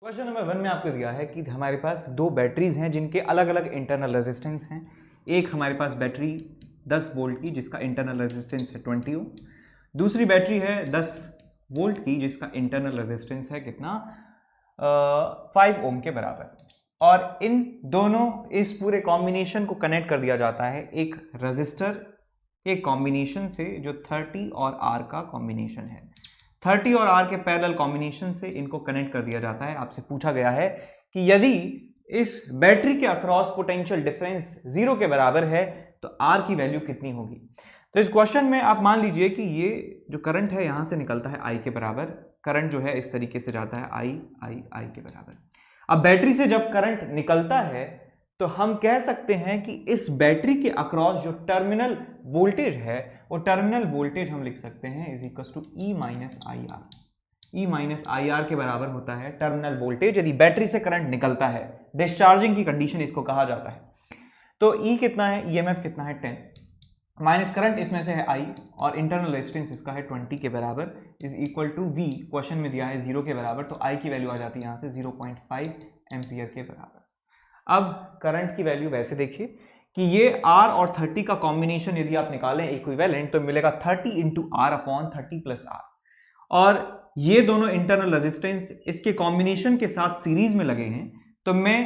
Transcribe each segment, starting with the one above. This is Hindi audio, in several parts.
क्वेश्चन नंबर 1 में आपको दिया है कि हमारे पास दो बैटरीज हैं जिनके अलग अलग इंटरनल रेजिस्टेंस हैं। एक हमारे पास बैटरी 10 वोल्ट की जिसका इंटरनल रेजिस्टेंस है 20 ओम। दूसरी बैटरी है 10 वोल्ट की जिसका इंटरनल रेजिस्टेंस है कितना 5 ओम के बराबर। और इन दोनों इस पूरे कॉम्बिनेशन को कनेक्ट कर दिया जाता है एक रजिस्टर के कॉम्बिनेशन से जो 30 और R का कॉम्बिनेशन है। 30 और R के पैरेलल कॉम्बिनेशन से इनको कनेक्ट कर दिया जाता है। आपसे पूछा गया है कि यदि इस बैटरी के अक्रॉस पोटेंशियल डिफरेंस 0 के बराबर है तो R की वैल्यू कितनी होगी। तो इस क्वेश्चन में आप मान लीजिए कि ये जो करंट है यहां से निकलता है I के बराबर। करंट जो है इस तरीके से जाता है I के बराबर। अब बैटरी से जब करंट निकलता है तो हम कह सकते हैं कि इस बैटरी के अक्रॉस जो टर्मिनल वोल्टेज है वो टर्मिनल वोल्टेज हम लिख सकते हैं is equal to E minus I R. E minus I R के बराबर होता है टर्मिनल वोल्टेज यदि बैटरी से करंट निकलता है। डिस्चार्जिंग की कंडीशन इसको कहा जाता है। तो E कितना है, EMF कितना है 10 माइनस करंट इसमें से है I और इंटरनल रेजिस्टेंस इसका है 20 के बराबर is equal to V। Question में दिया है 0 के बराबर तो I की वैल्यू आ जाती है यहां से 0.5 एम्पियर के बराबर। अब करंट की वैल्यू वैसे देखिए कि ये R और 30 का कॉम्बिनेशन यदि आप निकालें इक्विवेलेंट तो मिलेगा 30 into R upon 30 plus R. और ये दोनों इंटरनल रेजिस्टेंस इसके कॉम्बिनेशन के साथ सीरीज में लगे हैं तो मैं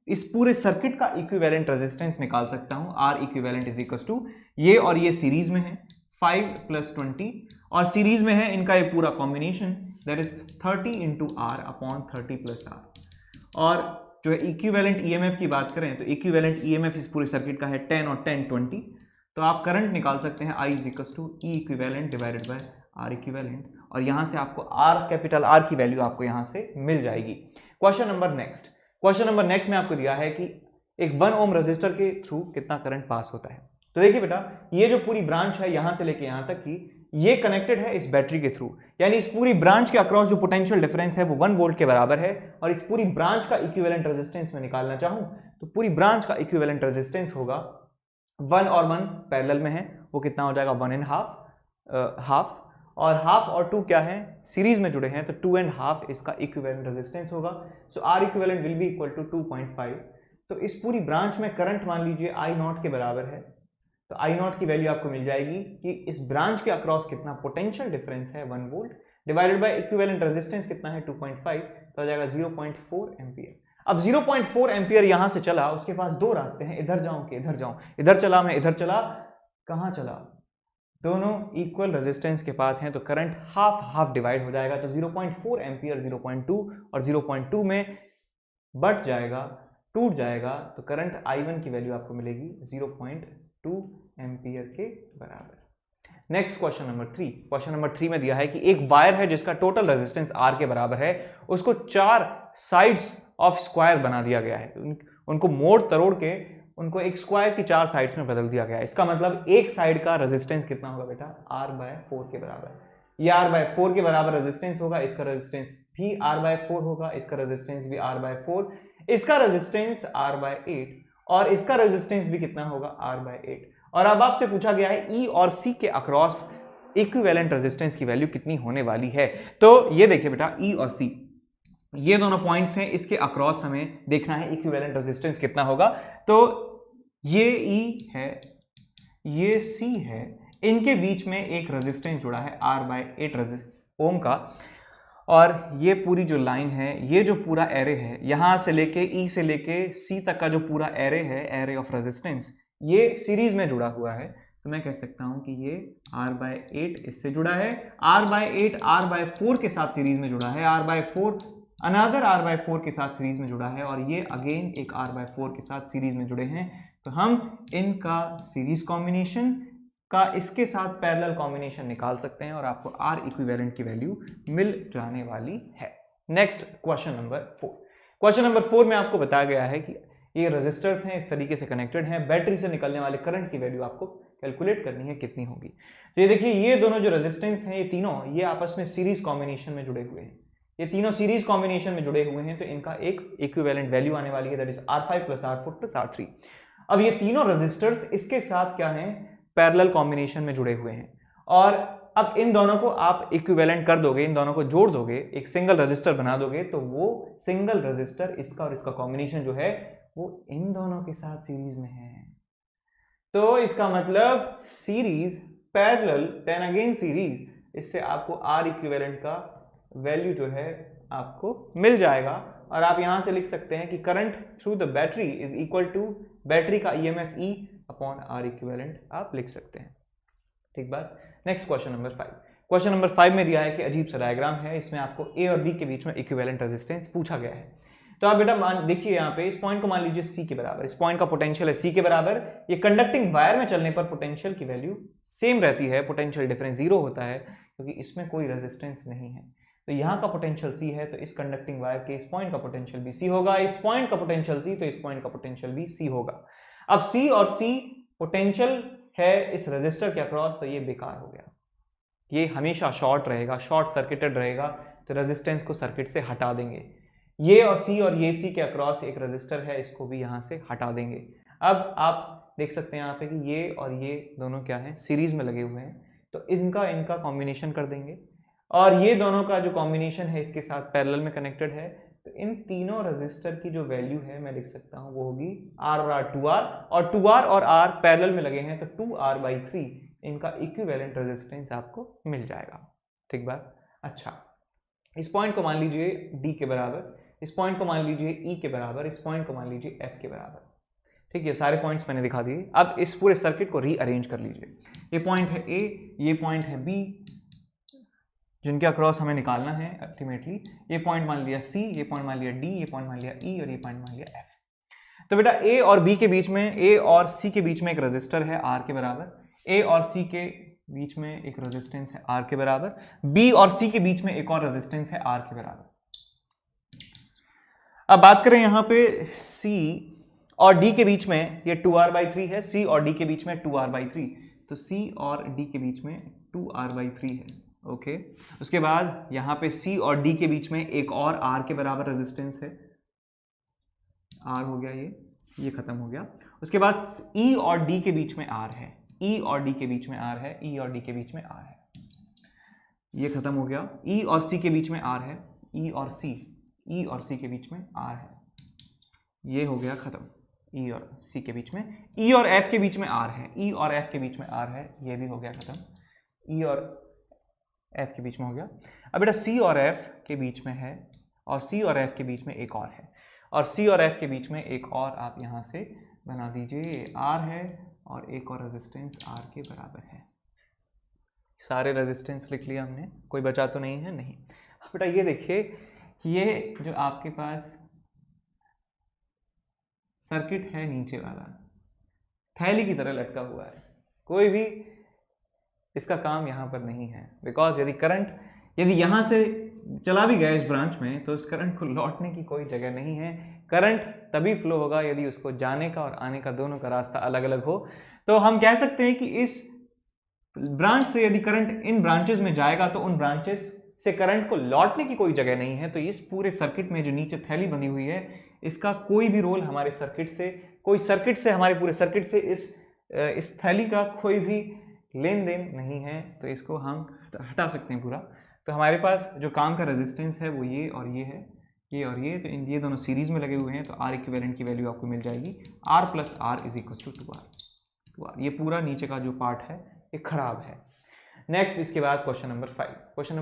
इस पूरे सर्किट का इक्विवेलेंट रेजिस्टेंस निकाल सकता हूं। R equivalent is equal to ये और ये सीरीज में है 5 प्लस 20 और सीरीज में है इनका ये पूरा combination that is 30 into R upon 30 plus R. और जो है इक्विवेलेंट ईएमएफ की बात करें तो इक्विवेलेंट ईएमएफ इस पूरे सर्किट का है 10 और 10 20। तो आप करंट निकाल सकते हैं I is equal to E equivalent divided by R equivalent और यहां से आपको R कैपिटल R की वैल्यू आपको यहां से मिल जाएगी। क्वेश्चन नंबर नेक्स्ट में आपको दिया है कि एक 1 ओम रेजिस्टर के थ्रू कितना करंट पास होता है। तो देखिए बेटा ये जो पूरी ब्रांच है यहां से लेके यहां तक की ये कनेक्टेड है इस बैटरी के थ्रू यानी इस पूरी ब्रांच के अक्रॉस जो पोटेंशियल डिफरेंस है वो 1 वोल्ट के बराबर है। और इस पूरी ब्रांच का इक्विवेलेंट रेजिस्टेंस में निकालना चाहूं तो पूरी ब्रांच का इक्विवेलेंट रेजिस्टेंस होगा 1 और 1 पैरेलल में है वो कितना हो जाएगा 1 एंड हाफ और हाफ और 2 क्या है सीरीज में जुड़े हैं तो 2 एंड हाफ इसका इक्विवेलेंट रेजिस्टेंस होगा। So R equivalent will be equal to 2.5। तो इस पूरी ब्रांच में करंट मान लीजिए I नॉट के बराबर है तो I नॉट की वैल्यू आपको मिल जाएगी कि इस ब्रांच के अक्रॉस कितना पोटेंशियल डिफरेंस है 1 volt divided by equivalent resistance कितना है 2.5 तो आ जाएगा 0.4 एम्पियर। अब 0.4 एम्पियर यहां से चला उसके पास दो रास्ते हैं इधर जाऊं कि इधर जाऊं। इधर चला मैं इधर चला कहां चला दोनों इक्वल रेजिस्टेंस के पास हैं तो करंट हाफ हाफ डिवाइड हो जाएगा तो 0.4 एम्पियर 0.2 और 0.2 में बट जाएगा टूट जाएगा तो करंट I1 की वैल्यू आपको मिलेगी 0.2 एम्पियर के बराबर। नेक्स्ट क्वेश्चन नंबर 3 में दिया है कि एक वायर है जिसका टोटल रेजिस्टेंस R के बराबर है उसको 4 साइड्स ऑफ स्क्वायर बना दिया गया है। उनको मोड़ तरोड़ के उनको एक स्क्वायर की 4 साइड्स में बदल दिया गया है। इसका मतलब एक साइड का रेजिस्टेंस कितना होगा बेटा R/4 के बराबर। ये R/4 के बराबर रेजिस्टेंस होगा इसका रेजिस्टेंस भी R/4 होगा इसका रेजिस्टेंस भी R/4 इसका रेजिस्टेंस R/8 और इसका रेजिस्टेंस भी कितना होगा R/8। और अब आपसे पूछा गया है E और C के अक्रॉस इक्विवेलेंट रेजिस्टेंस की वैल्यू कितनी होने वाली है। तो ये देखिए बेटा E और C ये दोनों पॉइंट्स हैं इसके अक्रॉस हमें देखना है इक्विवेलेंट रेजिस्टेंस कितना होगा। तो ये E है ये C है इनके बीच में एक रेजिस्टेंस जुड़ा है R/8 ओम का और ये पूरी जो लाइन है ये जो पूरा एरे है यहां से लेके E से लेके C तक का जो पूरा एरे है एरे ऑफ रेजिस्टेंस ये सीरीज में जुड़ा हुआ है। तो मैं कह सकता हूं कि ये R/8 इससे जुड़ा है R/8 R/4 के साथ सीरीज में जुड़ा है R/4 अनदर R/4 के साथ सीरीज में जुड़ा है और ये अगेन एक R/4 के साथ सीरीज में जुड़े हैं। तो हम इनका सीरीज कॉम्बिनेशन का इसके साथ पैरेलल कॉम्बिनेशन निकाल सकते हैं और आपको R इक्विवेलेंट की वैल्यू मिल जाने वाली है। नेक्स्ट क्वेश्चन नंबर 4 में आपको बताया गया है कि ये रेजिस्टर्स हैं इस तरीके से कनेक्टेड हैं बैटरी से निकलने वाले करंट की वैल्यू आपको कैलकुलेट करनी है कितनी होगी। तो ये देखिए ये दोनों जो रेजिस्टेंस हैं ये तीनों ये आपस में सीरीज कॉम्बिनेशन में जुड़े हुए हैं। ये तीनों सीरीज कॉम्बिनेशन में जुड़े हुए हैं तो इनका एक इक्विवेलेंट वैल्यू आने वाली है that is R5 plus R4 plus R3। अब ये तीनों रेजिस्टर्स इसके साथ क्या है पैरेलल कॉम्बिनेशन में जुड़े हुए हैं और अब इन दोनों को आप इक्विवेलेंट कर दोगे, इन दोनों को जोड़ दोगे, एक सिंगल रजिस्टर बना दोगे, तो वो सिंगल रजिस्टर इसका और इसका कॉम्बिनेशन जो है वो इन दोनों के साथ सीरीज में है। तो इसका मतलब सीरीज पैरेलल 10 अगेन सीरीज, इससे आपको आर इक्विवेलेंट का वैल्यू जो है आपको मिल जाएगा। और आप यहां से लिख सकते हैं कि current through the battery is equal to battery का EMF E upon R equivalent आप लिख सकते हैं। ठीक बात। Next question number 5। Question number 5 में दिया है कि अजीब सा डायग्राम है, इसमें आपको ए और बी के बीच में इक्विवेलेंट रेजिस्टेंस पूछा गया है। तो आप बेटा देखिए यहाँ पे इस पॉइंट को मान लीजिए सी के बराबर, इस पॉइंट का पोटेंशियल है सी के बराबर। ये कंडक्टिंग वायर में चलने पर पोटेंशियल की वैल्यू सेम रहती है, पोटेंशियल डिफरेंस 0 होता है क्योंकि इसमें कोई रेजिस्टेंस नहीं है। तो यहाँ का पोटेंशियल सी है, तो इस कंडक्टिंग वायर के इस पॉइंट का पोटेंशियल भी सी होगा, इस पॉइंट का पोटेंशियल सी, तो इस पॉइंट का पोटेंशियल भी सी होगा। अब सी और सी पोटेंशियल है इस रेजिस्टर के अक्रॉस, तो ये बेकार हो गया, ये हमेशा शॉर्ट रहेगा, शॉर्ट सर्किटेड रहेगा, तो रेजिस्टेंस को सर्किट से हटा देंगे। ये और ये सी के अक्रॉस एक रेजिस्टर है, इसको भी यहां से हटा देंगे। अब आप देख सकते हैं यहाँ पे कि ये और ये दोनों क्या है, सीरीज में लगे हुए हैं, तो इनका कॉम्बिनेशन कर देंगे, और ये दोनों का जो कॉम्बिनेशन है इसके साथ पैरेलल में कनेक्टेड है, तो इन तीनों रेजिस्टर की जो वैल्यू है मैं लिख सकता हूं वो होगी आर और आर, 2R, और 2R और R पैरेलल में लगे हैं, तो 2R/3 इनका इक्विवेलेंट रेजिस्टेंस आपको मिल जाएगा। ठीक बात। अच्छा, इस पॉइंट को मान लीजिए D के बराबर, इस पॉइंट को मान लीजिए E के बराबर, इस पॉइंट को मान लीजिए F के बराबर। ठीक है, सारे पॉइंट्स मैंने दिखा दिए। अब इस पूरे सर्किट को रीअरेंज कर लीजिए। ये पॉइंट है A, ये पॉइंट है B, जिनके अक्रॉस हमें निकालना है अल्टीमेटली। ये पॉइंट मान लिया C, ये पॉइंट मान लिया D, ये पॉइंट मान लिया E, और ये पॉइंट मान लिया F। तो बेटा A और B के बीच में, A और C के बीच में एक रेजिस्टर है R के बराबर, A और C के बीच में एक रेजिस्टेंस है R के बराबर, B और C के बीच में एक और रेजिस्टेंस है R के बराबर। अब बात करें यहाँ पे C और D के बीच में, ये 2R/3 है, C और D के बीच में 2R/3, तो C और D के बीच में 2R/3 है। ओके, उसके बाद यहाँ पे C और D के बीच में एक और R के बराबर रेजिस्टेंस है, R हो गया, ये खत्म हो गया। उसके बाद E और D के बीच में R है, E और D के बीच में R है, E और D के बीच में R है, ये खत्म हो गया। E और C के बीच में R है, E और C के बीच में R है, ये हो गया खत्म। E और C के बीच में, E और F के बीच में R है, E और F के बीच में R है, ये भी हो गया खत्म। E और F के बीच में हो गया। अब बेटा C और F के बीच में है, और C और F के बीच में एक और है, और C और F के बीच में एक और आप यहाँ से बना दीजिए, R है और एक और रेजिस्टेंस R के बराबर है। सारे रेजिस्टेंस लिख लिया हमने, कोई बचा तो नहीं है? नहीं। बेटा ये देखिए, ये जो आपके पास सर्किट है नीचे वाला, थैली की तरह लटका हुआ है, कोई भी इसका काम यहाँ पर नहीं है, बिकॉज यदि यहाँ से चला भी गया इस ब्रांच में, तो इस करंट को लौटने की कोई जगह नहीं है। करंट तभी फ्लो होगा यदि उसको जाने का और आने का दोनों का रास्ता अलग अलग हो। तो हम कह सकते हैं कि इस ब्रांच से यदि करंट इन ब्रांचेस में जाएगा, तो उन ब्रांचेस से करंट को लौटने की कोई जगह नहीं है। तो इस पूरे सर्किट में जो नीचे थैली बनी हुई है, इसका कोई भी रोल हमारे सर्किट से हमारे पूरे सर्किट से इस थैली का कोई भी लेन देन नहीं है, तो इसको हम हटा सकते हैं पूरा। तो हमारे पास जो काम का रेजिस्टेंस है वो ये और ये है, ये और ये, तो ये दोनों सीरीज में लगे हुए हैं, तो R इक्विवेलेंट की वैल्यू आपको मिल जाएगी R + R = 2R। ये पूरा नीचे का जो पार्ट है ये खराब है। नेक्स्ट, इसके बाद क्वेश्चन नंबर 5, क्वेश्चन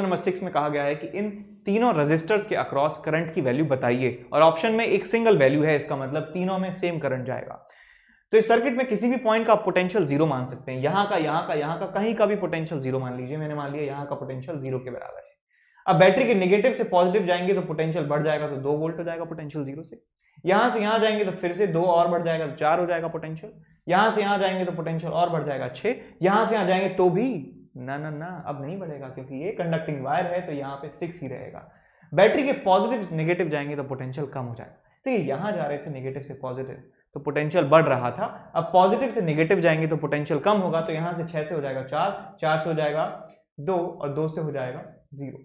नंबर 6 में कहा गया है कि इन तीनों रेजिस्टर्स के अक्रॉस करंट की वैल्यू बताइए, और ऑप्शन में एक सिंगल वैल्यू है, इसका मतलब तीनों में सेम करंट जाएगा। तो इस सर्किट में किसी भी पॉइंट का पोटेंशियल 0 मान सकते हैं, यहाँ का कहीं का भी पोटेंशियल 0 मान लीजिए। मैंने मान लिया यहाँ का पोटेंशियल 0 के बराबर है। अब बैटरी के नेगेटिव से पॉजिटिव जाएंगे तो पोटेंशियल बढ़ जाएगा, तो 2 वोल्ट हो जाएगा पोटेंशियल 0 से। यहां से यहां जाएंगे तो फिर से 2 और बढ़ जाएगा, तो 4 हो जाएगा पोटेंशियल। यहां से यहां जाएंगे तो पोटेंशियल और बढ़ जाएगा 6। यहां से यहां जाएंगे तो भी ना अब नहीं बढ़ेगा, क्योंकि ये कंडक्टिंग वायर है, तो यहाँ पे 6 ही रहेगा। बैटरी के पॉजिटिव से नेगेटिव जाएंगे तो पोटेंशियल कम हो जाएगा। तो यहां जा रहे थे नेगेटिव से पॉजिटिव, तो पोटेंशियल बढ़ रहा था। अब पॉजिटिव से नेगेटिव जाएंगे तो पोटेंशियल कम होगा, तो यहां से 6 से हो जाएगा 4, 4 से हो जाएगा 2, और 2 से हो जाएगा 0।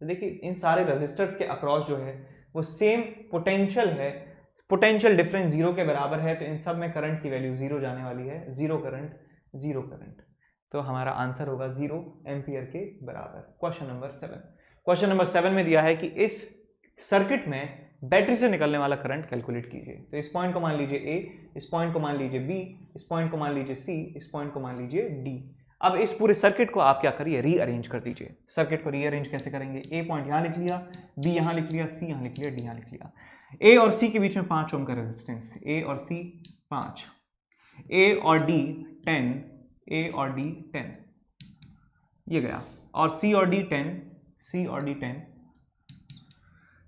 तो देखिए, इन सारे रेजिस्टर्स के अक्रॉस जो है वो सेम पोटेंशियल है, पोटेंशियल डिफरेंस 0 के बराबर है, तो इन सब में करंट की वैल्यू 0 जाने वाली है। 0 करंट तो हमारा आंसर होगा 0 एम्पियर के बराबर। Question number 7। क्वेश्चन नंबर 7 में दिया है कि इस सर्किट में बैटरी से निकलने वाला करंट कैलकुलेट कीजिए। तो इस पॉइंट को मान लीजिए A, इस पॉइंट को मान लीजिए B, इस पॉइंट को मान लीजिए C, इस पॉइंट को मान लीजिए D। अब इस पूरे सर्किट को आप क्या करिए, रीअरेंज कर दीजिए। सर्किट को रीअरेंज कैसे करेंगे, A पॉइंट यहाँ लिख लिया, B यहाँ लिख लिया, C यहाँ लिख लिया, D यहाँ लिख लिया। A और C के बीच में 5 ओम का रेजिस्टेंस, A और C 5, A और D 10, A और D 10, ये गया, और C और D 10, C और D 10,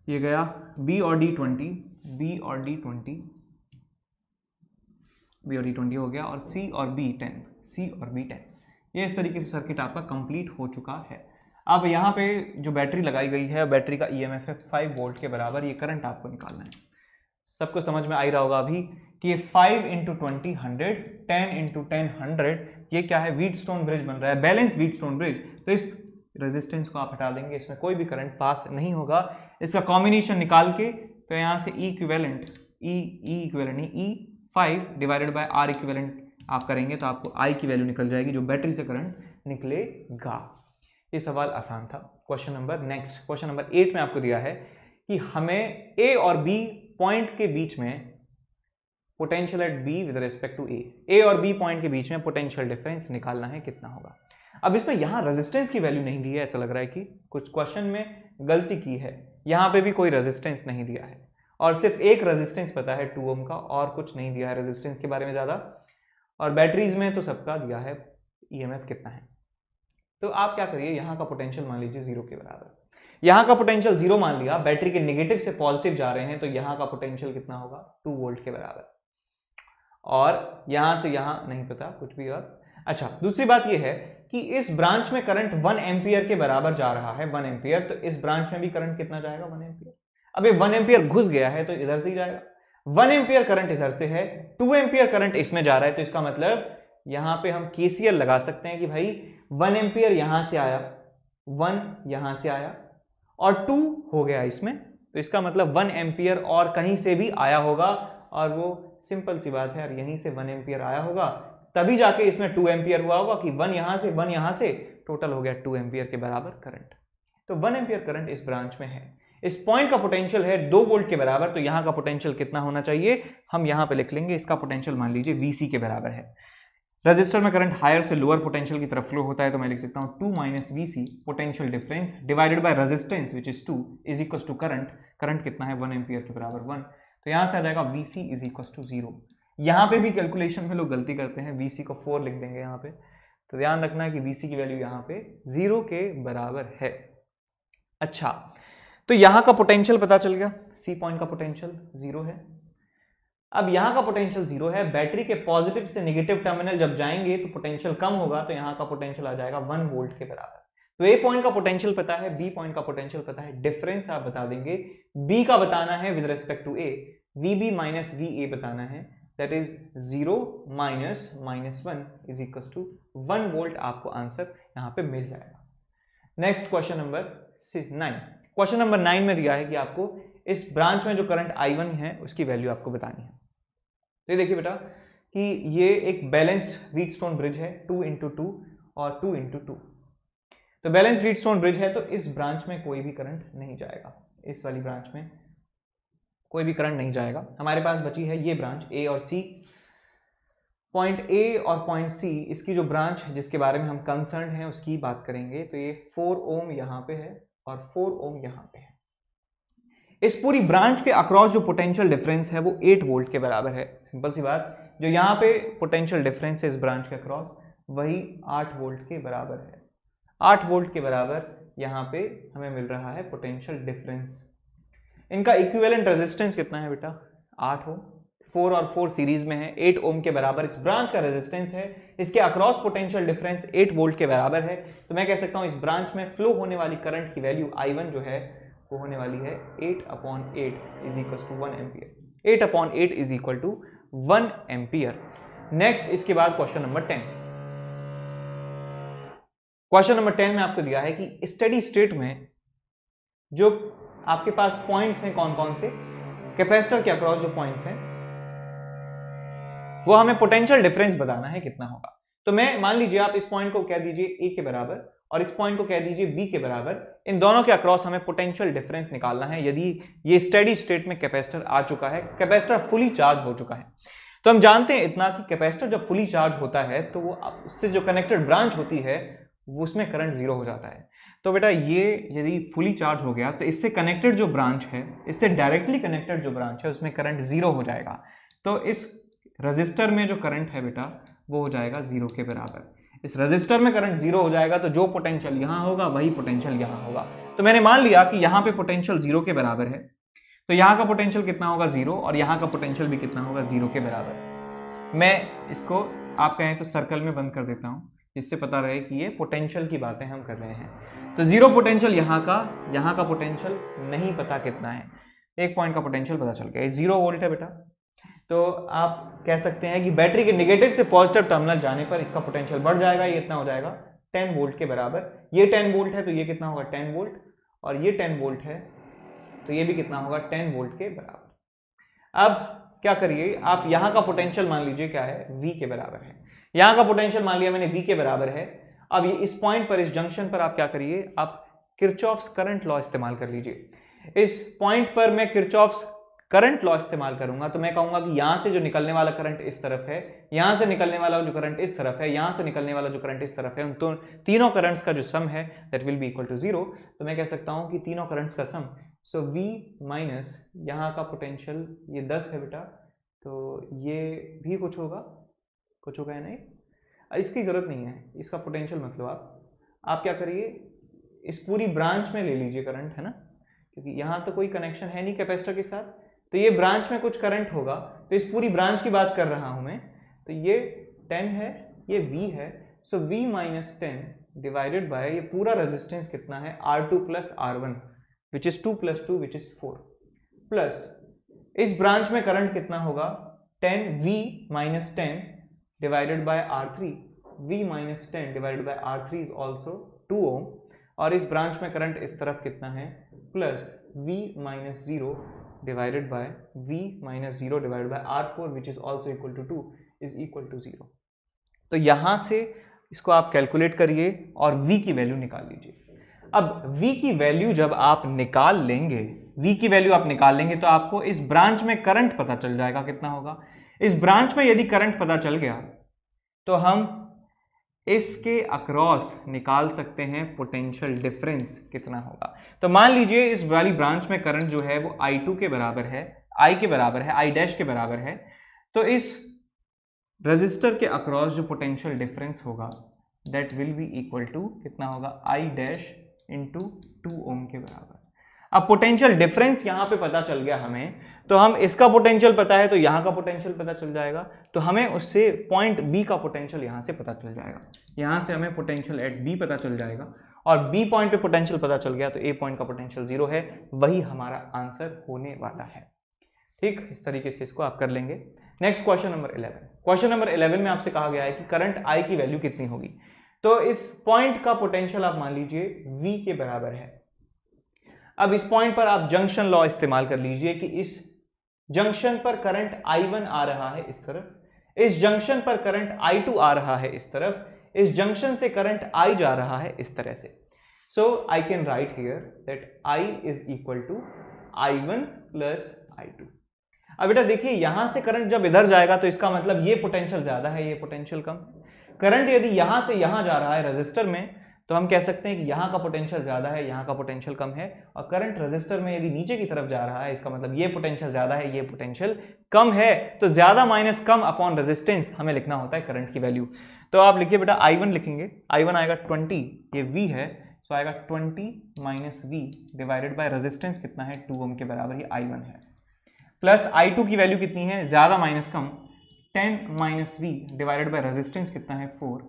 ये गया, B और D 20, B और D 20, B और D 20 हो गया, और C और B 10, C और B 10। ये इस तरीके से सर्किट आपका कंप्लीट हो चुका है। अब यहाँ पे जो बैटरी लगाई गई है, बैटरी का EMF है 5 वोल्ट के बराबर। ये करंट आपको निकालना है। सबको समझ में आ ही रहा होगा अभी कि ये 5 × 20 100, 10 × 10 100, ये क्या है, व्हीटस्टोन ब्रिज बन रहा है, बैलेंस व्हीटस्टोन ब्रिज। तो इस रेजिस्टेंस को आप हटा देंगे, इसमें कोई भी करंट पास नहीं होगा। इसका कॉम्बिनेशन निकाल के तो यहाँ से E equivalent, E5 divided by R equivalent आप करेंगे तो आपको I की वैल्यू निकल जाएगी, जो बैटरी से करंट निकलेगा। ये सवाल आसान था। Question number next, question number 8 में आपको दिया है कि हमें A और B पॉइंट के बीच में potential at B with respect to A और B पॉइंट के बीच में पोटेंशियल डिफरेंस निकालना है, कितना होगा। अब इसमें यहां रेजिस्टेंस की वैल्यू नहीं दी है, ऐसा लग रहा है कि कुछ क्वेश्चन में गलती की है। यहां पे भी कोई रेजिस्टेंस नहीं दिया है, और सिर्फ एक रेजिस्टेंस पता है 2 ओम का, और कुछ नहीं दिया है रेजिस्टेंस के बारे में ज्यादा। और बैटरीज में तो सबका दिया है EMF कितना है। तो आप क्या करिए, यहाँ का पोटेंशियल मान लीजिए 0 के बराबर। यहाँ का पोटेंशियल 0 मान लिया, बैटरी के नेगेटिव से पॉजिटिव जा रहे हैं, तो यहाँ का पोटेंशियल कितना होगा, 2 वोल्ट के बराबर। और यहाँ से यहाँ नहीं पता कुछ भी। और अच्छा, दूसरी बात यह है कि इस ब्रांच में करंट 1 एम्पियर के बराबर जा रहा है, 1 एम्पियर। तो इस ब्रांच में भी करंट कितना जाएगा, 1 एम्पियर। अब ये 1 एम्पियर घुस गया है तो इधर से ही जाएगा। 1 एम्पियर करंट इधर से है, 2 एम्पियर करंट इसमें जा रहा है, तो इसका मतलब यहां पे हम KCL लगा सकते हैं कि भाई 1 एम्पियर यहां से आया, 1 यहां से आया, और 2 हो गया इसमें। तो इसका मतलब 1 एम्पियर और कहीं से भी आया होगा, और वो सिंपल सी बात है यार, यहीं से 1 एम्पियर आया होगा, तभी जाके इसमें 2 एम्पियर हुआ होगा कि 1 यहां से 1 यहां से, टोटल हो गया 2 एम्पियर के बराबर करंट। तो 1 एम्पियर करंट इस ब्रांच में है। इस पॉइंट का पोटेंशियल है 2 वोल्ट के बराबर, तो यहां का पोटेंशियल कितना होना चाहिए, हम यहां पे लिख लेंगे। इसका पोटेंशियल मान लीजिए VC के बराबर है। रजिस्टर में करंट हायर से लोअर पोटेंशियल की तरफ फ्लो होता है, तो मैं लिख सकता हूं 2 - VC potential difference divided by resistance which is 2 is equal to current. Current कितना है, 1 एम्पियर के बराबर 1। तो यहां से आ जाएगा VC इज इक्वल टू 0। यहां पे भी कैलकुलेशन में लोग गलती करते हैं, VC को 4 लिख देंगे यहाँ पे। तो ध्यान रखना है कि VC की वैल्यू यहाँ पे 0 के बराबर है। अच्छा, तो यहां का पोटेंशियल पता चल गया, C पॉइंट का पोटेंशियल 0 है। अब यहां का पोटेंशियल 0 है, बैटरी के पॉजिटिव से नेगेटिव टर्मिनल जब जाएंगे तो पोटेंशियल कम होगा, तो यहां का पोटेंशियल आ जाएगा 1 वोल्ट के बराबर। तो A पॉइंट का पोटेंशियल पता है, B पॉइंट का पोटेंशियल पता है, डिफरेंस आप बता देंगे। B का बताना है with respect to A, VB - VA बताना है, that is 0 - -1 is equal to 1 volt. आपको आंसर यहां पे मिल जाएगा। Next question number 9। Question number 9 में दिया है कि आपको इस ब्रांच में जो करंट I1 है उसकी वैल्यू आपको बतानी है। तो ये देखिए बेटा कि ये एक बैलेंस्ड व्हीटस्टोन ब्रिज है, 2 × 2 और 2 × 2। तो बैलेंस्ड व्हीटस्टोन ब्रिज है, तो इस ब्रांच में कोई भी करंट नहीं जाएगा, इस वाली ब्रांच में कोई भी करंट नहीं जाएगा। हमारे पास बची है ये ब्रांच A और C। पॉइंट A और पॉइंट C, इसकी जो ब्रांच जिसके बारे में हम कंसर्न हैं उसकी बात करेंगे। तो ये 4 ओम यहाँ पे है और 4 ओम यहाँ पे है। इस पूरी ब्रांच के अक्रॉस जो पोटेंशियल डिफरेंस है वो 8 वोल्ट के बराबर है। सिंपल सी बात, जो यहाँ पे पोटेंशियल डिफरेंस है इस ब्रांच के अक्रॉस, वही 8 वोल्ट के बराबर है। 8 वोल्ट के बराबर यहाँ पे हमें मिल रहा है पोटेंशियल डिफरेंस। इनका इक्विवेलेंट रेजिस्टेंस कितना है बेटा, 8 ओम। 4 और 4 सीरीज में है, 8 ओम के बराबर इस ब्रांच का रेजिस्टेंस है। इसके अक्रॉस पोटेंशियल डिफरेंस 8 वोल्ट के बराबर है। तो मैं कह सकता हूं इस ब्रांच में फ्लो होने वाली करंट की वैल्यू I1 जो है वो होने वाली है 8/8 is equal to 1 ampere. 8/8 is equal to 1 ampere. Next, इसके बाद क्वेश्चन नंबर 10। क्वेश्चन नंबर 10 में आपको दिया है कि स्टेडी स्टेट में जो आपके पास पॉइंट्स हैं, कौन कौन से, कैपेसिटर के अक्रॉस जो पॉइंट्स हैं वो हमें पोटेंशियल डिफरेंस बताना है कितना होगा। तो मैं मान लीजिए आप इस पॉइंट को कह दीजिए ए के बराबर और इस पॉइंट को कह दीजिए बी के बराबर। इन दोनों के अक्रॉस हमें पोटेंशियल डिफरेंस निकालना है यदि ये स्टेडी स्टेट में कैपेसिटर आ चुका है, कैपेसिटर फुली चार्ज हो चुका है। तो हम जानते हैं इतना कि कैपेसिटर जब फुली चार्ज होता है तो वो उससे जो कनेक्टेड ब्रांच होती है वो उसमें करंट जीरो हो जाता है। तो बेटा ये यदि फुली चार्ज हो गया तो इससे कनेक्टेड जो ब्रांच है, इससे डायरेक्टली कनेक्टेड जो ब्रांच है उसमें करंट जीरो हो जाएगा। तो इस रजिस्टर में जो करंट है बेटा वो हो जाएगा जीरो के बराबर। इस रजिस्टर में करंट जीरो हो जाएगा तो जो पोटेंशियल यहां होगा वही पोटेंशियल यहां होगा। तो मैंने मान लिया कि यहां पे पोटेंशियल जीरो के बराबर है, तो यहां का पोटेंशियल कितना होगा जीरो और यहां का पोटेंशियल भी कितना होगा जीरो के बराबर। मैं इसको आप कहें तो सर्कल में बंद कर देता हूं जिससे पता रहे कि ये पोटेंशियल की बातें हम कर रहे हैं। तो जीरो पोटेंशियल यहां का पोटेंशियल नहीं पता कितना है, एक पॉइंट का पोटेंशियल पता चल गया, 0 वोल्ट है बेटा। तो आप कह सकते हैं कि बैटरी के नेगेटिव से पॉजिटिव टर्मिनल जाने पर इसका पोटेंशियल बढ़ जाएगा, ये इतना हो जाएगा 10 वोल्ट के बराबर। ये 10 वोल्ट है तो ये कितना होगा 10 वोल्ट, और ये 10 वोल्ट है तो ये भी कितना होगा 10 वोल्ट के बराबर। अब क्या करिए, आप यहां का पोटेंशियल मान लीजिए क्या है V के बराबर है, यहां का पोटेंशियल मान लिया मैंने V के बराबर है। अब ये इस पॉइंट पर, इस जंक्शन पर आप क्या करिए, आप किरचॉफ्स करंट लॉ इस्तेमाल कर लीजिए। इस पॉइंट पर मैं किरचॉफ्स करंट लॉ इस्तेमाल करूंगा तो मैं कहूंगा कि यहां से जो निकलने वाला करंट इस तरफ है, यहां से निकलने वाला जो करंट इस तरफ है, यहां से निकलने वाला जो करंट इस तरफ है, उन तो तीनों करंट्स का जो सम है that will be equal to 0। तो मैं कह सकता हूं कि तीनों करंट्स का सम, सो V माइनस यहाँ का पोटेंशियल ये 10 है बेटा, तो ये भी कुछ होगा या नहीं, इसकी जरूरत नहीं है, इसका पोटेंशियल मतलब आप क्या करिए, इस पूरी ब्रांच में ले लीजिए करंट, है ना, क्योंकि यहाँ तो कोई कनेक्शन है नहीं कैपेसिटर के साथ, तो ये ब्रांच में कुछ करंट होगा, तो इस पूरी ब्रांच की बात कर रहा हूं मैं। तो ये 10 है, ये V है, सो V माइनस 10 डिवाइडेड बाय ये पूरा रेजिस्टेंस कितना है R2 plus R1 which is 2 plus 2 which is 4, plus इस ब्रांच में करंट कितना होगा 10V minus 10 divided by R3, V minus 10 divided by R3 is also 2 ओम, और इस ब्रांच में करंट इस तरफ कितना है plus V minus 0 divided bye V minus 0 divided bye R4 which is also equal to 2 is equal to 0। तो यहां से इसको आप कैलकुलेट करिए और V की वैल्यू निकाल लीजिए। अब V की वैल्यू जब आप निकाल लेंगे, V की वैल्यू आप निकाल लेंगे तो आपको इस ब्रांच में करंट पता चल जाएगा कितना होगा। इस ब्रांच में यदि करंट पता चल गया तो हम इसके अक्रॉस निकाल सकते हैं पोटेंशियल डिफरेंस कितना होगा। तो मान लीजिए इस वाली ब्रांच में करंट जो है वो I2 के बराबर है, I के बराबर है, I डैश के बराबर है, तो इस रजिस्टर के अक्रॉस जो पोटेंशियल डिफरेंस होगा that will be equal to कितना होगा I डैश इंटू 2 ओम के बराबर। अब पोटेंशियल डिफरेंस यहां पे पता चल गया हमें, तो हम इसका पोटेंशियल पता है तो यहां का पोटेंशियल पता चल जाएगा, तो हमें उससे पॉइंट बी का पोटेंशियल यहां से पता चल जाएगा। यहां से हमें पोटेंशियल एट बी पता चल जाएगा, और बी पॉइंट पे पोटेंशियल पता चल गया तो ए पॉइंट का पोटेंशियल 0 है, वही हमारा आंसर होने वाला है। ठीक, इस तरीके से इसको आप कर लेंगे। Next question number 11। Question number 11 में आपसे कहा गया है कि करंट I की वैल्यू कितनी होगी। तो इस पॉइंट का पोटेंशियल आप मान लीजिए V के बराबर है। अब इस पॉइंट पर आप जंक्शन लॉ इस्तेमाल कर लीजिए कि इस जंक्शन पर करंट I1 आ रहा है इस तरफ, इस जंक्शन पर करंट I2 आ रहा है इस तरफ, इस जंक्शन से करंट I जा रहा है इस तरह से। So I can write here that I is equal to I1 plus I2। अब बेटा देखिए यहां से करंट जब इधर जाएगा तो इसका मतलब ये पोटेंशियल ज्यादा है, ये पोटेंशियल कम। करंट यदि यहां से यहां जा रहा है रजिस्टर में तो हम कह सकते हैं कि यहाँ का पोटेंशियल ज्यादा है, यहाँ का पोटेंशियल कम है, और करंट रेजिस्टर में यदि नीचे की तरफ जा रहा है इसका मतलब ये पोटेंशियल ज्यादा है, ये पोटेंशियल कम है। तो ज्यादा माइनस कम अपॉन रेजिस्टेंस हमें लिखना होता है करंट की वैल्यू। तो आप लिखिए बेटा I1 लिखेंगे, I1 आएगा 20, ये V है, सो आएगा 20 minus V divided by resistance कितना है 2 ओम के बराबर, ये I1 है, प्लस I2 की वैल्यू कितनी है ज्यादा माइनस कम 10 minus V divided by resistance कितना है 4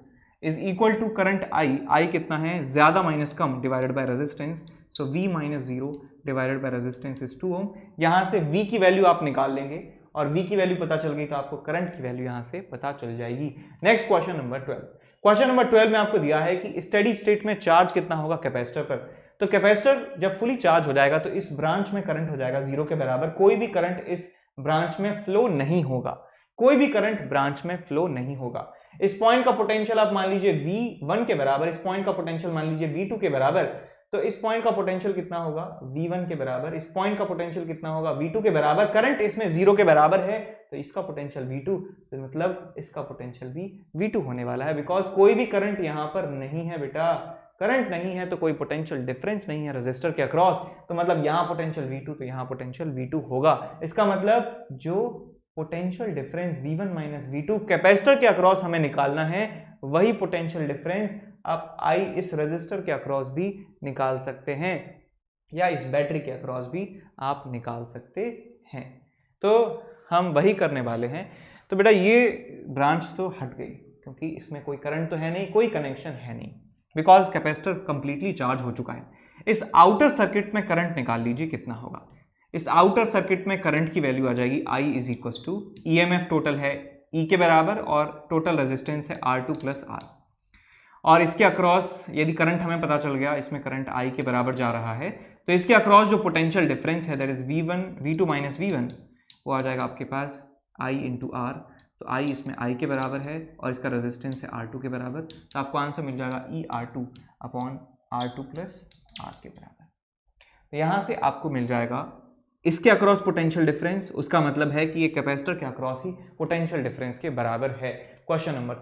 is equal to current I कितना है ज्यादा माइनस कम divided by resistance, so V minus 0 divided by resistance is 2 ohm. यहां से V की वैल्यू आप निकाल लेंगे और V की वैल्यू पता चल गई तो आपको करंट की वैल्यू यहां से पता चल जाएगी। Next question number 12। Question number 12 में आपको दिया है कि स्टेडी स्टेट में चार्ज कितना होगा कैपेसिटर पर। तो कैपेसिटर जब फुली चार्ज हो जाएगा तो इस ब्रांच में करंट हो जाएगा 0 के बराबर, कोई भी करंट इस ब्रांच में फ्लो नहीं होगा, कोई भी करंट ब्रांच में फ्लो नहीं होगा। इस पॉइंट का पोटेंशियल आप मान लीजिए V1 के बराबर, इस पॉइंट का पोटेंशियल मान लीजिए V2 के बराबर, तो इस पॉइंट का पोटेंशियल कितना होगा V1 के बराबर, इस पॉइंट का पोटेंशियल कितना होगा V2 के बराबर। करंट इसमें 0 के बराबर है तो इसका पोटेंशियल V2, तो मतलब इसका पोटेंशियल भी V2 होने वाला है, बिकॉज कोई भी करंट यहां पर नहीं है बेटा, करंट नहीं है तो कोई पोटेंशियल डिफरेंस नहीं है रेजिस्टर के अक्रॉस, तो मतलब यहां पोटेंशियल V2 तो यहां पोटेंशियल V2 होगा। इसका मतलब जो potential difference V1 minus V2 capacitor के अक्रॉस हमें निकालना है, वही पोटेंशियल डिफरेंस आप I इस रेजिस्टर के अक्रॉस भी निकाल सकते हैं, या इस बैटरी के अक्रॉस भी आप निकाल सकते हैं। तो हम वही करने वाले हैं। तो बेटा ये ब्रांच तो हट गई क्योंकि इसमें कोई करंट तो है नहीं, कोई कनेक्शन है नहीं, बिकॉज कैपेसिटर कंप्लीटली चार्ज हो चुका है। इस आउटर सर्किट में करंट निकाल लीजिए कितना होगा। इस आउटर सर्किट में करंट की वैल्यू आ जाएगी I is equal to EMF total है E के बराबर और टोटल रेजिस्टेंस है R2 प्लस R, और इसके अक्रॉस यदि करंट हमें पता चल गया, इसमें करंट I के बराबर जा रहा है, तो इसके अक्रॉस जो पोटेंशियल डिफरेंस है that is V2 minus V1, वो आ जाएगा आपके पास I इंटू R। तो I इसमें I के बराबर है और इसका रेजिस्टेंस है R2 के बराबर, तो आपको आंसर मिल जाएगा ER2 upon R2 plus R के बराबर। तो यहाँ से आपको मिल जाएगा इसके अक्रॉस पोटेंशियल डिफरेंस, उसका मतलब है कि ये कैपेसिटर के अक्रॉस ही पोटेंशियल डिफरेंस के बराबर है। क्वेश्चन नंबर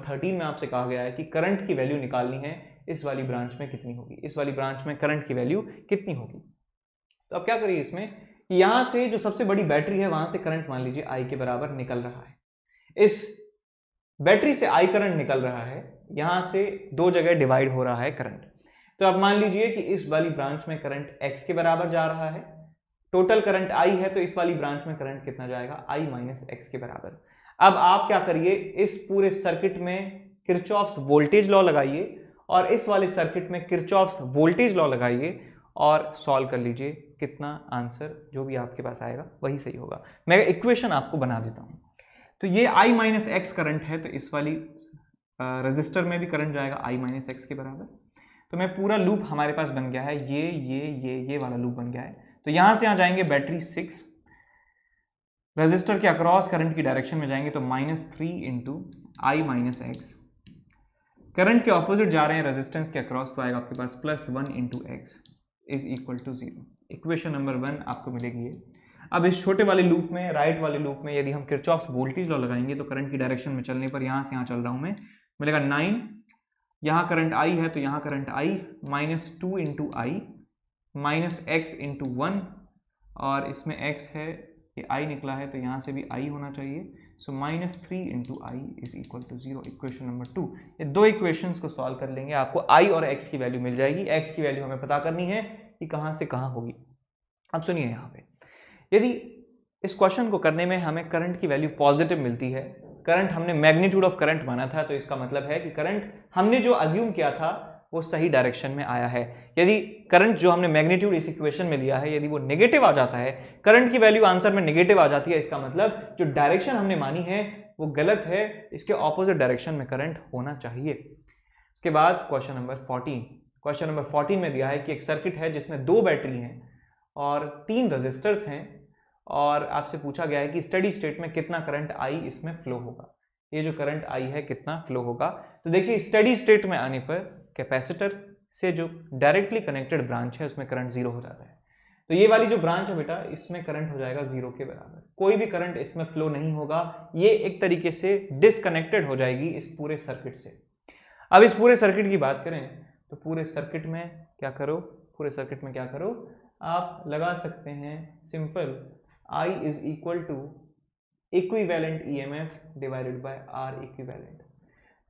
13 में आपसे कहा गया है कि करंट की वैल्यू निकालनी है, इस वाली ब्रांच में कितनी होगी, इस वाली ब्रांच में करंट की वैल्यू कितनी होगी। तो अब क्या करिए इसमें, यहां से जो सबसे बड़ी बैटरी है वहां से करंट मान लीजिए I के बराबर निकल रहा है, इस बैटरी से I करंट निकल रहा है, यहां से दो जगह डिवाइड हो रहा है करंट। तो अब मान लीजिए कि इस वाली ब्रांच में करंट X के बराबर जा रहा है, टोटल करंट I है, तो इस वाली ब्रांच में करंट कितना जाएगा I माइनस X के बराबर। अब आप क्या करिए, इस पूरे सर्किट में किरचॉफ्स वोल्टेज लॉ लगाइए और इस वाले सर्किट में किरचॉफ्स वोल्टेज लॉ लगाइए और सॉल्व कर लीजिए, कितना आंसर जो भी आपके पास आएगा वही सही होगा। मैं इक्वेशन आपको बना देता हूं। तो ये I माइनस एक्स करंट है, तो इस वाली रजिस्टर में भी करंट जाएगा I माइनस एक्स के बराबर। तो मैं पूरा लूप हमारे पास बन गया है, ये वाला लूप बन गया है। तो यहां से यहां जाएंगे बैटरी 6, रेजिस्टर के अक्रॉस करंट की डायरेक्शन में जाएंगे तो -3 into I minus x, current के ऑपोजिट जा रहे हैं रेजिस्टेंस के अक्रॉस, तो आएगा आपके पास +1 into x is equal to 0। Equation number 1 आपको मिलेगी ये। अब इस छोटे वाले लूप में, राइट वाले लूप में यदि हम किरचॉफ्स वोल्टेज लॉ लगाएंगे तो करंट की डायरेक्शन में चलने पर यहां से यहां चल रहा हूं मैं, मिलेगा 9, यहाँ करंट I है तो यहाँ current I -2 into I minus x into 1, और इसमें x है, ये I निकला है तो यहाँ से भी I होना चाहिए, so -3 into I is equal to 0। Equation number 2। ये दो इक्वेशंस को सॉल्व कर लेंगे, आपको I और x की वैल्यू मिल जाएगी। x की वैल्यू हमें पता करनी है कि कहाँ से कहाँ होगी। अब सुनिए यहाँ पे, यदि इस क्वेश्चन को करने में हमें करंट की वैल्यू पॉजिटिव मिलती है, करंट हमने मैग्नीट्यूड ऑफ करंट माना था, तो इसका मतलब है कि करंट हमने जो अज्यूम किया था वो सही डायरेक्शन में आया है। यदि करंट जो हमने मैग्नीट्यूड इस इक्वेशन में लिया है यदि वो नेगेटिव आ जाता है, करंट की वैल्यू आंसर में नेगेटिव आ जाती है, इसका मतलब जो डायरेक्शन हमने मानी है वो गलत है, इसके ऑपोजिट डायरेक्शन में करंट होना चाहिए। उसके बाद क्वेश्चन नंबर 14। क्वेश्चन नंबर 14 में दिया है कि एक सर्किट है जिसमें 2 बैटरी हैं और 3 रजिस्टर्स हैं, और आपसे पूछा गया है कि स्टेडी स्टेट में कितना करंट I इसमें फ्लो होगा। ये जो करंट I है कितना फ्लो होगा, तो देखिए स्टेडी स्टेट में आने पर कैपेसिटर से जो डायरेक्टली कनेक्टेड ब्रांच है उसमें करंट 0 हो जाता है। तो ये वाली जो ब्रांच है बेटा, इसमें करंट हो जाएगा 0 के बराबर, कोई भी करंट इसमें फ्लो नहीं होगा, ये एक तरीके से डिसकनेक्टेड हो जाएगी इस पूरे सर्किट से। अब इस पूरे सर्किट की बात करें तो पूरे सर्किट में क्या करो, पूरे सर्किट में क्या करो, आप लगा सकते हैं simple I is equal to equivalent EMF divided by R equivalent.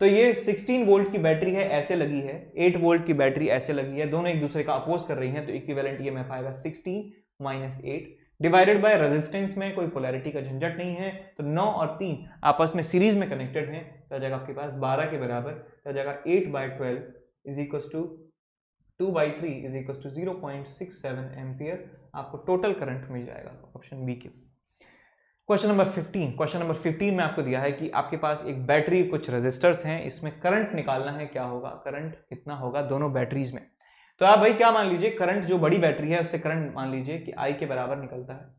तो ये 16 वोल्ट की बैटरी है, ऐसे लगी है, 8 वोल्ट की बैटरी ऐसे लगी है, दोनों एक दूसरे का अपोज कर रही हैं, तो इक्विवेलेंट EMF आएगा 16 माइनस 8 डिवाइडेड बाय रेजिस्टेंस में कोई पोलैरिटी का झंझट नहीं है, तो 9 और 3 आपस में सीरीज में कनेक्टेड हैं, तो आ जाएगा आपके पास 12 के बराबर, तो आ जाएगा 8/12 is equal to 2/3 is equal to 0.67 ampere, आपको टोटल करंट मिल जाएगा ऑप्शन बी के। Question number 15। क्वेश्चन नंबर 15 में आपको दिया है कि आपके पास एक बैटरी, कुछ रेजिस्टर्स हैं, इसमें करंट निकालना है, क्या होगा, करंट कितना होगा दोनों बैटरीज में। तो आप भाई क्या मान लीजिए, करंट जो बड़ी बैटरी है उससे करंट मान लीजिए कि I के बराबर निकलता है।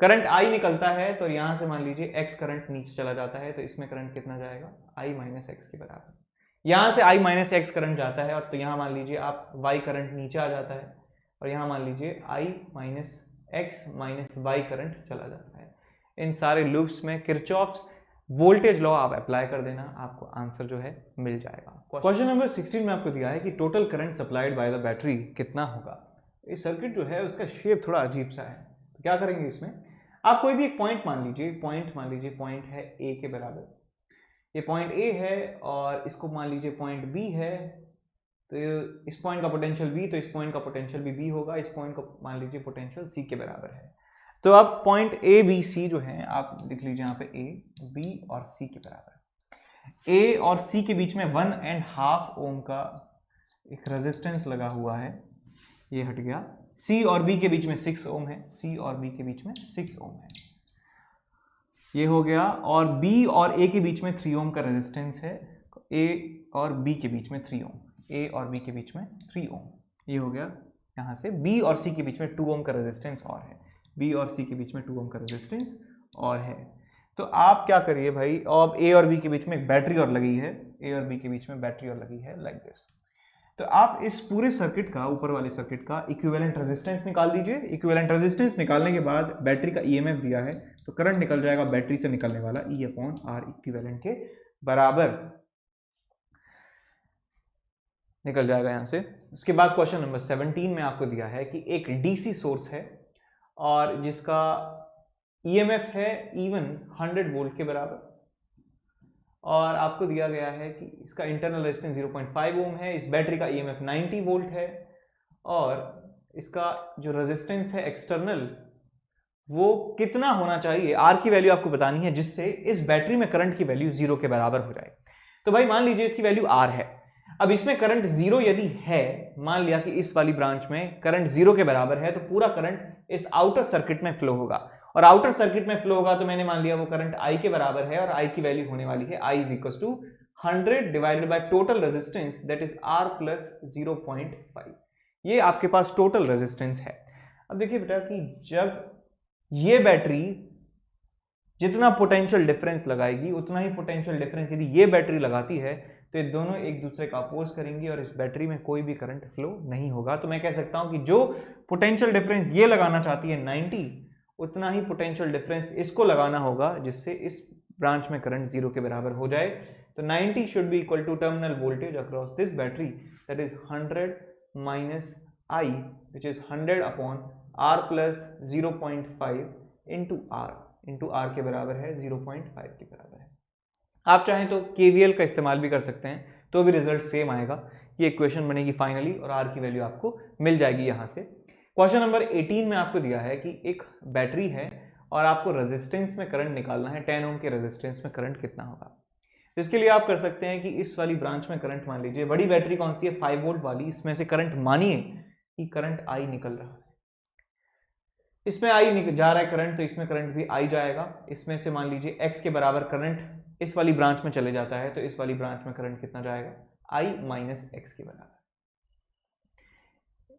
करंट I निकलता है तो यहाँ से मान लीजिए x करंट नीचे चला जाता है, तो इसमें करंट कितना जाएगा, I माइनस एक्स के बराबर। यहाँ से I माइनस एक्स करंट जाता है, और तो यहाँ मान लीजिए आप y करंट नीचे आ जाता है, और यहाँ मान लीजिए I minus x minus y current चला जाता है। इन सारे लूप्स में किरचॉफ्स वोल्टेज लॉ आप अप्लाई कर देना, आपको आंसर जो है मिल जाएगा। क्वेश्चन नंबर 16 में आपको दिया है कि total current supplied by the battery कितना होगा। इस सर्किट जो है उसका शेप थोड़ा अजीब सा है, तो क्या करेंगे, इसमें आप कोई भी एक पॉइंट मान लीजिए, पॉइंट है ए के बराबर, ये पॉइंट ए है, और इसको मान लीजिए पॉइंट बी है, तो इस पॉइंट का पोटेंशियल बी, तो इस पॉइंट का पोटेंशियल भी बी होगा, इस पॉइंट का मान लीजिए पोटेंशियल सी के बराबर है। तो अब पॉइंट ए बी सी जो है आप लिख लीजिए यहाँ पे ए बी और सी के बराबर। ए और सी के बीच में 1.5 ओम का एक रेजिस्टेंस लगा हुआ है, ये हट गया। सी और बी के बीच में 6 ओम है, सी और बी के बीच में 6 ओम है, ये हो गया। और बी और ए के बीच में 3 ओम का रेजिस्टेंस है, ए और बी के बीच में 3 ओम, ए और बी के बीच में 3 ओम, ये हो गया। यहाँ से बी और सी के बीच में 2 ओम का रेजिस्टेंस और है, बी और सी के बीच में 2 ओम का रेजिस्टेंस और है। तो आप क्या करिए भाई, अब ए और बी के बीच में एक बैटरी और लगी है, ए और बी के बीच में बैटरी और लगी है, लाइक दिस। तो आप इस पूरे सर्किट का, ऊपर वाले सर्किट का इक्विवेलेंट रेजिस्टेंस निकाल दीजिए। इक्विवेलेंट रेजिस्टेंस निकालने के बाद बैटरी का ईएमएफ दिया है, तो करंट निकल जाएगा बैटरी से निकलने वाला E अपॉन आर इक्विवेलेंट के बराबर निकल जाएगा यहाँ से। उसके बाद क्वेश्चन नंबर 17 में आपको दिया है कि एक डीसी सोर्स है और जिसका ईएमएफ है इवन 100 वोल्ट के बराबर, और आपको दिया गया है कि इसका इंटरनल रेजिस्टेंस 0.5 ओम है, इस बैटरी का ईएमएफ 90 वोल्ट है, और इसका जो रेजिस्टेंस है एक्सटर्नल वो कितना होना चाहिए, आर की वैल्यू आपको बतानी है, जिससे इस बैटरी में करंट की वैल्यू 0 के बराबर हो जाए। तो भाई मान लीजिए इसकी वैल्यू आर है, अब इसमें करंट 0 यदि है, मान लिया कि इस वाली ब्रांच में करंट 0 के बराबर है, तो पूरा करंट इस आउटर सर्किट में फ्लो होगा, और आउटर सर्किट में फ्लो होगा तो मैंने मान लिया वो करंट I के बराबर है, और I की वैल्यू होने वाली है I is equal to 100 divided by total resistance that is R plus 0.5। ये आपके पास टोटल रेजिस्टेंस है। अब देखिए बेटा कि जब ये बैटरी जितना पोटेंशियल डिफरेंस लगाएगी उतना ही पोटेंशियल डिफरेंस यदि ये बैटरी लगाती है, तो ये दोनों एक दूसरे का अपोज करेंगी और इस बैटरी में कोई भी करंट फ्लो नहीं होगा। तो मैं कह सकता हूं कि जो पोटेंशियल डिफरेंस ये लगाना चाहती है 90, उतना ही पोटेंशियल डिफरेंस इसको लगाना होगा, जिससे इस ब्रांच में करंट 0 के बराबर हो जाए। तो 90 should be equal to terminal voltage across this battery that is 100 minus I which is 100 upon R plus 0.5 into R के बराबर है 0.5 के बराबर है। आप चाहें तो KVL का इस्तेमाल भी कर सकते हैं, तो भी रिजल्ट सेम आएगा। ये इक्वेशन बनेगी फाइनली और R की वैल्यू आपको मिल जाएगी यहाँ से। क्वेश्चन नंबर 18 में आपको दिया है कि एक बैटरी है और आपको रेजिस्टेंस में करंट निकालना है, 10 ओम के रेजिस्टेंस में करंट कितना होगा। तो इसके लिए आप कर सकते हैं कि इस वाली ब्रांच में करंट मान लीजिए, बड़ी बैटरी कौन सी है 5 वोल्ट वाली, इसमें से करंट मानिए कि करंट I निकल रहा है, इसमें I जा रहा है करंट, तो इसमें करंट भी I जाएगा। इसमें से मान लीजिए X के बराबर करंट इस वाली ब्रांच में चले जाता है, तो इस वाली ब्रांच में करंट कितना जाएगा, I माइनस एक्स के बराबर।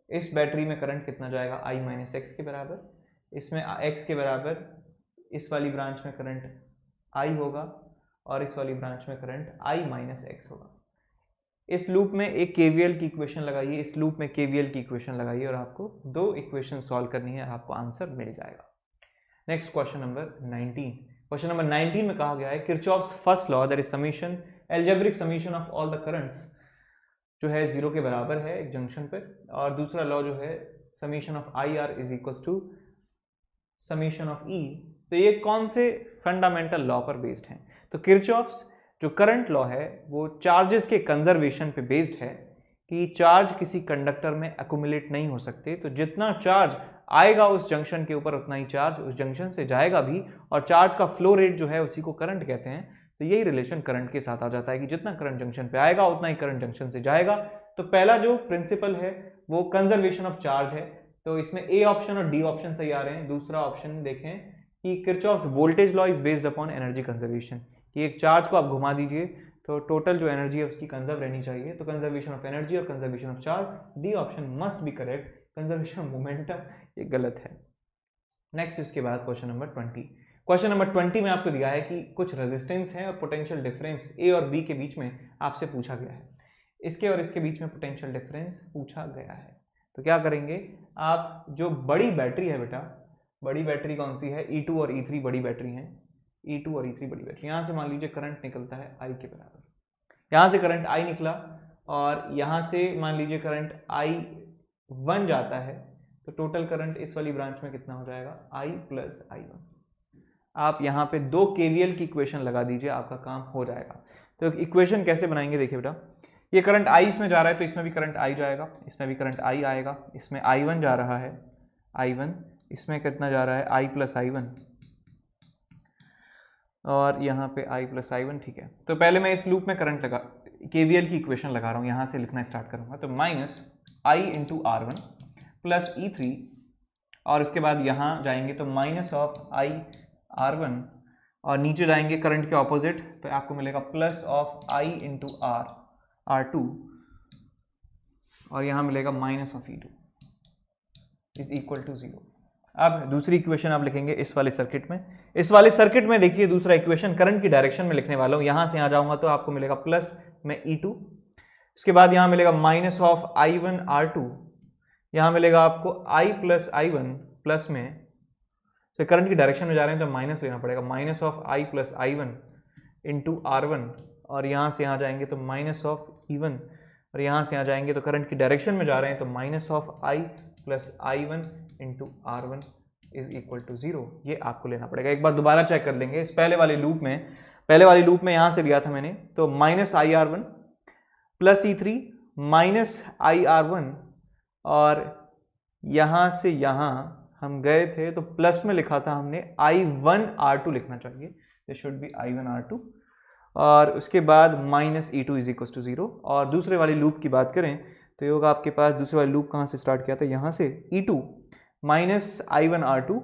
इस बैटरी में करंट कितना जाएगा, I माइनस एक्स के बराबर। इसमें x के बराबर इस वाली ब्रांच में करंट I होगा, और इस वाली ब्रांच में करंट I माइनस एक्स होगा। इस लूप में एक KVL की इक्वेशन लगाइए, इस लूप में KVL की इक्वेशन लगाइए, और आपको 2 इक्वेशन सॉल्व करनी है, आपको आंसर मिल जाएगा। Next question number 19। Question number 19 में कहा गया है Kirchhoff's first law that is summation algebraic summation of all the currents जो है 0 के बराबर है एक जंक्शन पे, और दूसरा लॉ जो है summation of IR is equal to summation of E। तो ये कौन से फंडामेंटल लॉ पर बेस्ड हैं? तो किरचॉफ्स जो करंट लॉ है वो चार्जेस के कंजर्वेशन पे बेस्ड है कि चार्ज किसी कंडक्टर में एक्यूमुलेट नहीं हो सकते, तो जितना चार्ज आएगा उस जंक्शन के ऊपर उतना ही चार्ज उस जंक्शन से जाएगा भी, और चार्ज का फ्लो रेट जो है उसी को करंट कहते हैं। तो यही रिलेशन करंट के साथ आ जाता है कि जितना करंट जंक्शन पे आएगा उतना ही करंट जंक्शन से जाएगा। तो पहला जो प्रिंसिपल है वो कंजर्वेशन ऑफ चार्ज है, तो इसमें A ऑप्शन और D ऑप्शन सही आ रहे हैं। दूसरा ऑप्शन देखें कि Kirchhoff's voltage law is based upon energy conservation, कि एक चार्ज को आप घुमा दीजिए तो टोटल जो एनर्जी है उसकी कंजर्व रहनी चाहिए, तो कंजर्वेशन ऑफ एनर्जी और conservation of charge, D option must be correct. Conservation of momentum ये गलत है। नेक्स्ट इसके बाद क्वेश्चन नंबर 20। क्वेश्चन नंबर 20 में आपको दिया है कि कुछ रेजिस्टेंस है और पोटेंशियल डिफरेंस ए और बी के बीच में आपसे पूछा गया है। इसके और इसके बीच में पोटेंशियल डिफरेंस पूछा गया है, तो क्या करेंगे आप, जो बड़ी बैटरी है बेटा, बड़ी बैटरी कौन सी है, E2 और E3 बड़ी बैटरी हैं, E2 और E3 बड़ी बैटरी। यहाँ से मान लीजिए करंट निकलता है I के बराबर, यहाँ से करंट I निकला और यहाँ से मान लीजिए करंट I1 जाता है, तो टोटल करंट इस वाली ब्रांच में कितना हो जाएगा, I प्लस I1। आप यहाँ पे 2 KVL की इक्वेशन लगा दीजिए, आपका काम हो जाएगा। तो इक्वेशन कैसे बनाएंगे, देखिए बेटा, ये करंट I इसमें जा रहा है तो इसमें भी करंट I जाएगा, इसमें भी करंट I आएगा, इसमें I1 जा रहा है, I1, इसमें कितना जा रहा है, I प्लस I1, और यहाँ पे I प्लस I1, ठीक है। तो पहले मैं इस लूप में करंट लगा, KVL की इक्वेशन लगा रहा हूँ, यहाँ से लिखना स्टार्ट करूँगा। तो minus I into R1 plus E3, और उसके बाद यहाँ जाएंगे तो माइनस ऑफ I R1, और नीचे जाएंगे करंट के ऑपोजिट, तो आपको मिलेगा plus of I into R2, और यहाँ मिलेगा minus of E2 is equal to 0। अब दूसरी इक्वेशन आप लिखेंगे इस वाले सर्किट में। इस वाले सर्किट में देखिए दूसरा इक्वेशन करंट की डायरेक्शन में लिखने वाला हूँ। यहाँ से यहाँ जाऊँगा तो आपको मिलेगा प्लस में E2, उसके बाद यहाँ मिलेगा माइनस ऑफ I1 R2, यहाँ मिलेगा आपको I प्लस I1 प्लस में, तो करंट की डायरेक्शन में जा रहे हैं तो माइनस लेना पड़ेगा, minus of I plus I1 into R1, और यहाँ से यहाँ जाएंगे तो माइनस ऑफ E1, और यहाँ से यहाँ जाएंगे तो करंट की डायरेक्शन में जा रहे हैं तो minus of I plus I1 into R1 is equal to 0। ये आपको लेना पड़ेगा। एक बार दोबारा चेक कर लेंगे, इस पहले वाली लूप में यहाँ से लिया था मैंने, तो minus IR1 plus E3 minus IR1, और यहाँ से यहाँ हम गए थे तो प्लस में लिखा था हमने I1 R2 लिखना चाहिए, this should be I1 R2, और उसके बाद minus E2 is equal to 0। और दूसरे वाली लूप की बात करें तो ये होगा आपके पास, दूसरे वाली लूप कहाँ से स्टार्ट किया था, यहाँ से E2 minus I1 R2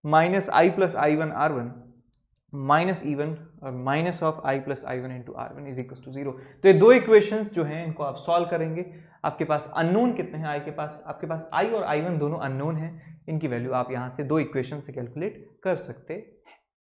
minus I plus I1 R1 minus E1 और minus of I plus I1 into R1 is equal to 0। तो ये 2 इक्वेशंस जो हैं इनको आप सॉल्व करेंगे। आपके पास अननोन कितने हैं, आपके पास I और I1 दोनों अननोन हैं, इनकी वैल्यू आप यहाँ से 2 इक्वेशन से कैलकुलेट कर सकते